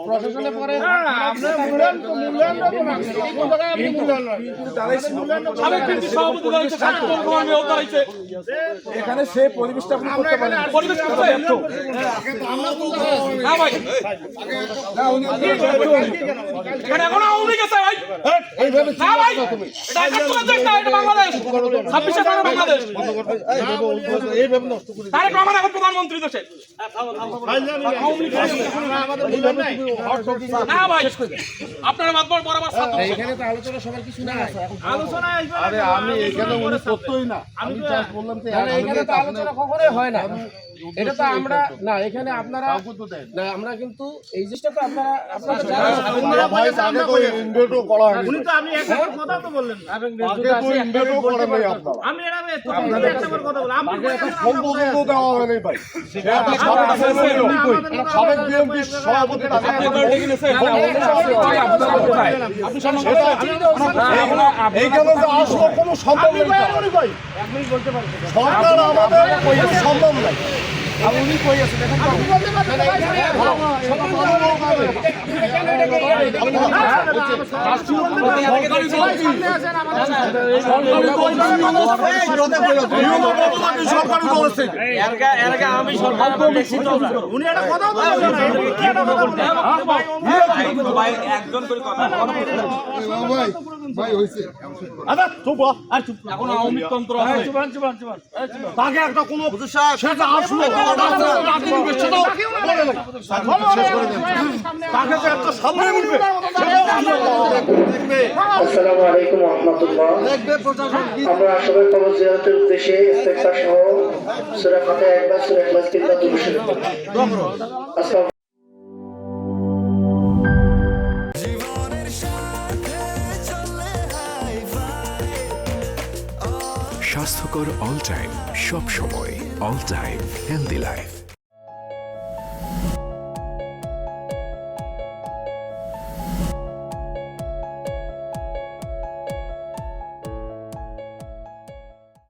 প্রশাসনে পরে এখানে সে পরিবেশটা আপনি করতে পারেন। পরিবেশ করতে না ভাই, এখানে এখনো আওয়ামী লীগ আছে ভাই। না ভাই, এটা একাত্তরের দেশ না, এটা বাংলাদেশ। 26 সালের বাংলাদেশ। তারেক রহমান এখন প্রধানমন্ত্রী দেশে। না ভাই, আপনারা মাতবার বরাবর সাথ দিচ্ছেন। এখানে তো আলোচনা সবার কিছু না আরে আমি এখানে উনি করতেই না, আমি জাস্ট বললাম যে এখানে তো আলোচনা কখনোই হয় না। এটা তো আমরা না, এখানে আপনারা না, আমরা কিন্তু এই জিনিসটা তো আপনারা ভাই আগে তো ইনভেটও করা হয়নি। উনি তো আপনি একবার কথা তো বললেন না। আগে তো ইনভেটও করা নাই আপনারা। আমি এর আগে একবার কথা বললাম। আপনি ফোন পর্যন্ত দেওয়া হয়নি ভাই। সাবেক বিএনপি সভাপতি এইখানে যে আসলো কোনো সম্ভব নেই। সরকার আমাদের সম্ভব নাই। উনি কই আছে দেখেন আমি সরকার উনি একটা কথা বলছেন না। কি একটা কথা বলছেন? একজন করে কথা ভাই হয়েছে এখন আওয়ামী তন্ত্র আছে। তাকে একটা কোনো সেটা আসলো তাকে যে একটা সামনে উঠবে আসসালামু আলাইকুম ওয়া রাহমাতুল্লাহ। আমরা সবাই কবর জিয়ারতের উদ্দেশ্যে ইস্তেগফার সহ সূরা ফাতিহা একবার সূরা ইখলাস তিনবার দুরূদ শরীফ পড়ব। স্বাস্থ্যকর অল টাইম, সব সময় অল টাইম হেলদি লাইফ।